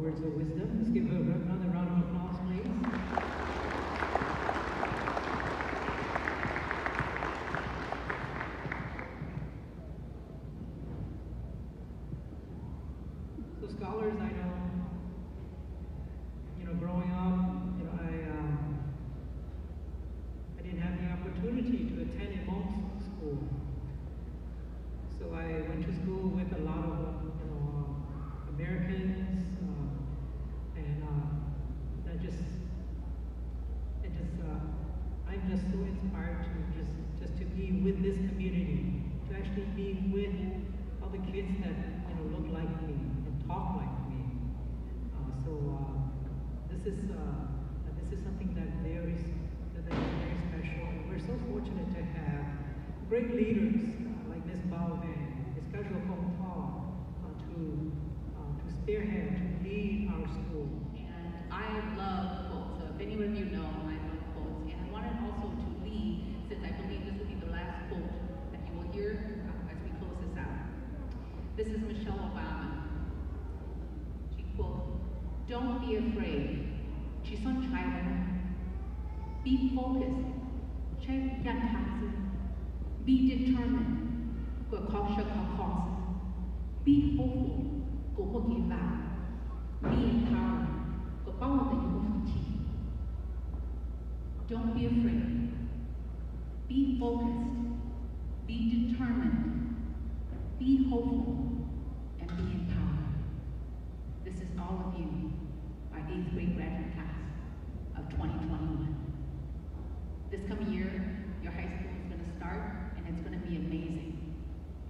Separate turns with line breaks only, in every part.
words of wisdom. Let's give her another round of applause, please. So scholars, I know, growing up, I didn't have the opportunity to attend a monk school. So I went to school with a lot of, Americans, and I'm just so inspired to just to be with this community, to actually be with all the kids that look like me and talk like me. This is something that is very special, and we're so fortunate to have great leaders like Ms. Bao Van, Ms. Kajol Kong Ta, to spearhead, to lead our school.
And I love quotes. So if any of you know, I love quotes. And I wanted also to lead, since I believe this will be the last quote that you will hear as we close this out. This is Michelle Obama. She quotes, "Don't be afraid. She's on China. Be focused. Be determined. Be hopeful. Be empowered. Don't be afraid. Be focused. Be determined. Be hopeful. And be empowered." This is all of you, our 8th grade graduate class of 2021. This coming year, your high school is going to start, and it's going to be amazing.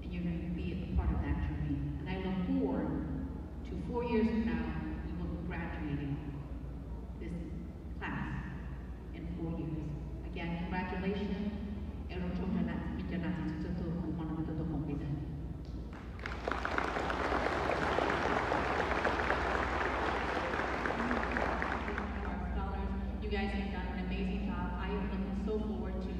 And you're going to be a part of that journey. And I look forward to 4 years from now, we will be graduating this class in 4 years. Again, congratulations. You guys have done an amazing job. I am looking so forward to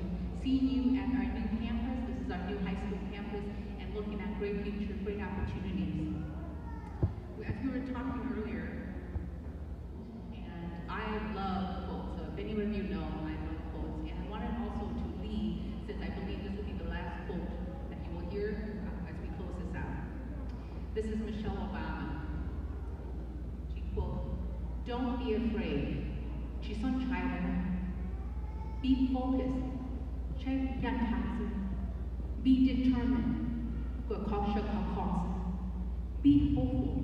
seeing you at our new campus. This is our new high school campus, and looking at great future, great opportunities. As we were talking earlier, and I love quotes. So if any of you know, I love quotes. And I wanted also to lead, since I believe this will be the last quote that you will hear as we close this out. This is Michelle Obama. She quotes, "Don't be afraid. She's on China. Be focused. Be determined. Be hopeful.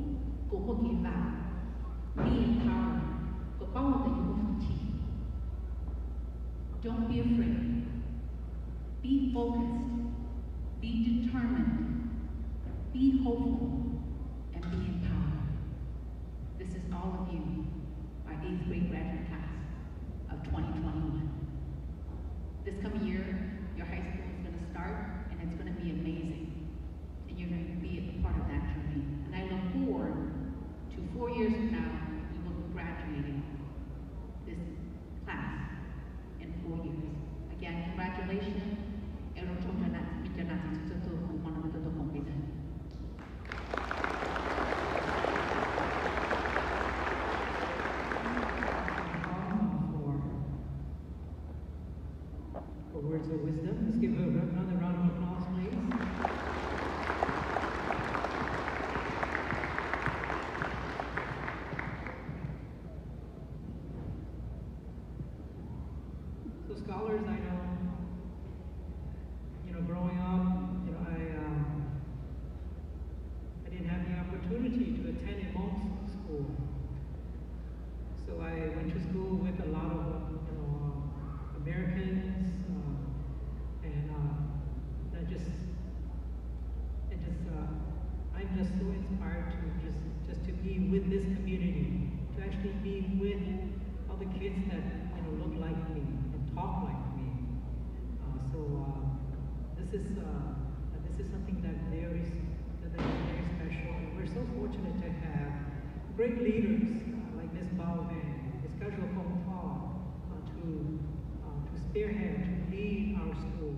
Be empowered. Don't be afraid. Be focused. Be determined. Be hopeful. And be empowered. This is all of you, our 8th grade graduate class of 2021. This coming year, your high school is going to start, and it's going to be amazing. And you're going to be a part of that journey. And I look forward to 4 years from now, we will be graduating this class in 4 years. Again, congratulations.
For words of wisdom, let's give her another round of applause, please. So scholars, I know, growing up, I didn't have the opportunity to attend a monk school. So I went to school with a lot of, Americans, I'm just so inspired to just to be with this community, to actually be with all the kids that look like me and talk like me. This is something that is very special, and we're so fortunate to have great leaders like Ms. Bao Van, Ms. Kajol Kong Ta, to spearhead, to lead our school.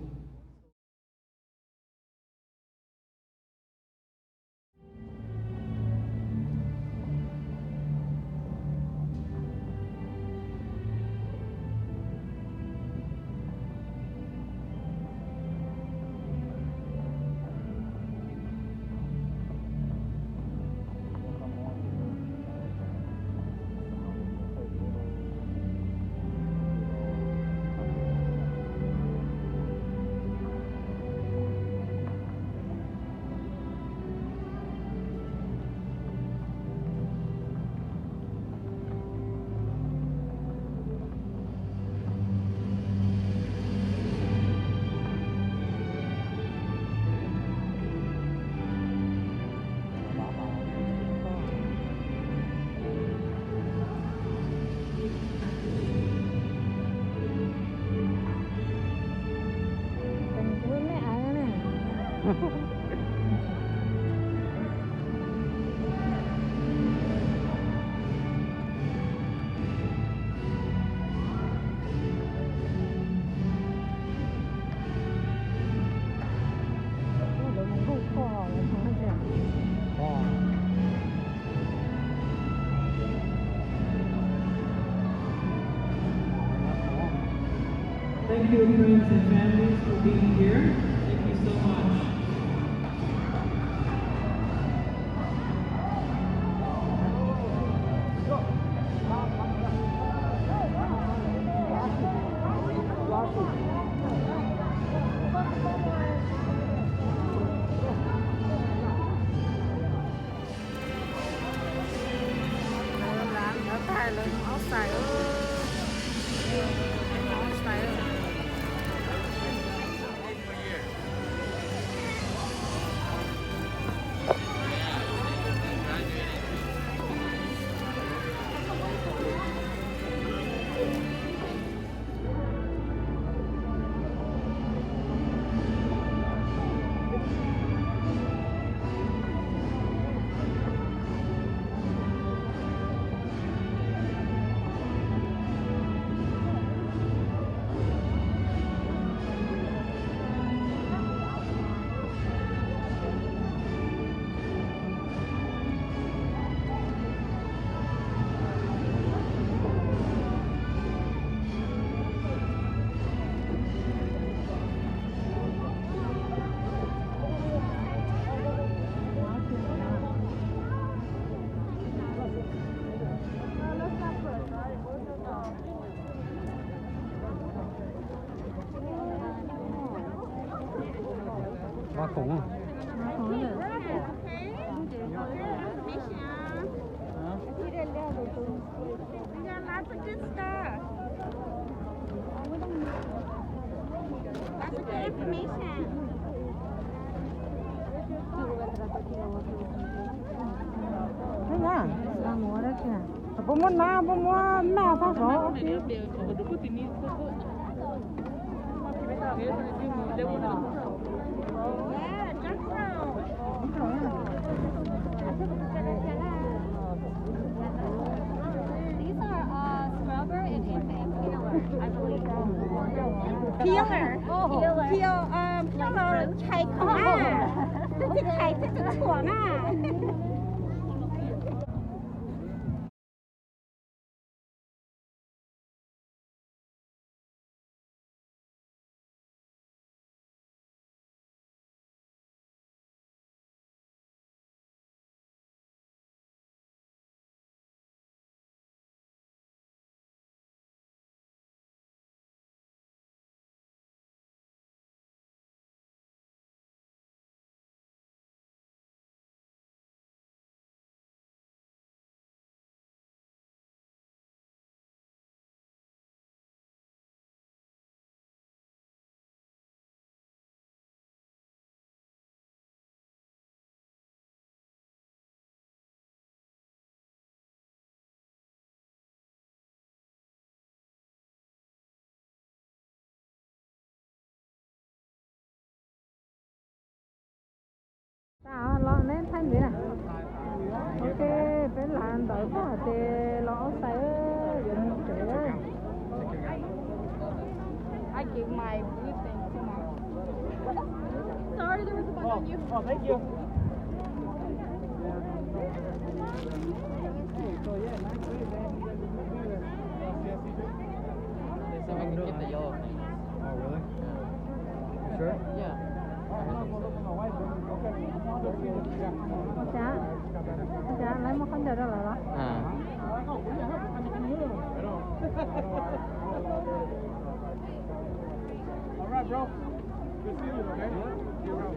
you, friends and families, for being here. Thank you so much.
Hoa khủng không?
Lots of good stuff. Lots of good information.
Thế nhá, là mua đấy kìa. Bố muốn na, bố muốn na phát số.
Yeah, just so.
These are scrubber and peeler, I believe.
Peeler. Peeler ไข่ของ这ไข่这是ถั่วน่ะ
Sao lo nên thanh thế này. Ok, bên làn đỡ có thể lo say điện chế.
I give my blue thing to Mom. Sorry, there was a bunch on you.
Oh, thank you.
There's some I can get the yellow thing.
Oh, really? You sure?
Yeah.
Dạ, lấy một con giờ đó là đó.
À.
All right, bro. Good seeing you, okay? See you around.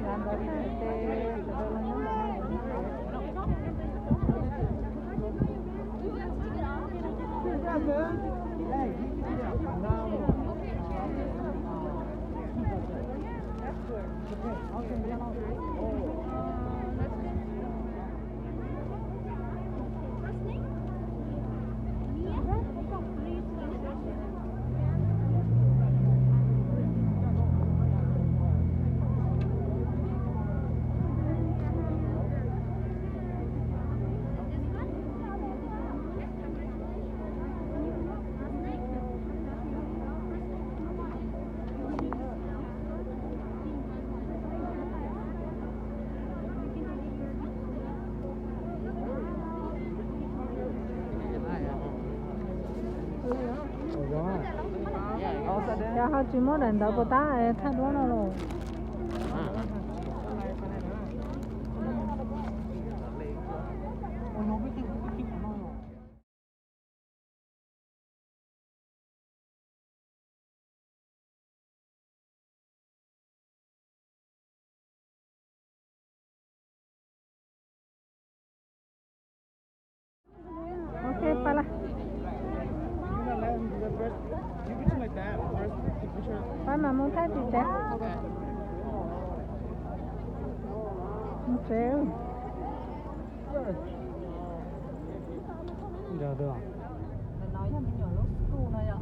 Làm đỡ thế giờ họ chỉ muốn đàn đầu của ta thay đổi nó rồi ok phải là
You can do like that. First, the picture.
phải mà muốn thấy thì đẹp không chịu
Giờ được.
nói cho mình nhỏ lúc school này ạ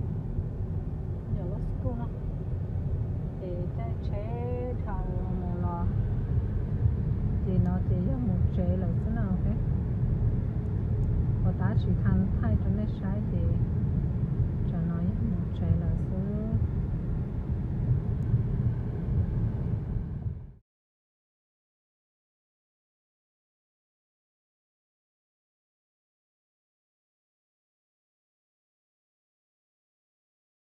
nhỏ lúc school này thì cái chế thằng một lò thì nó chỉ là một chế là thế nào thế và ta chỉ thành thay cho nên sai thì cho nó một chế là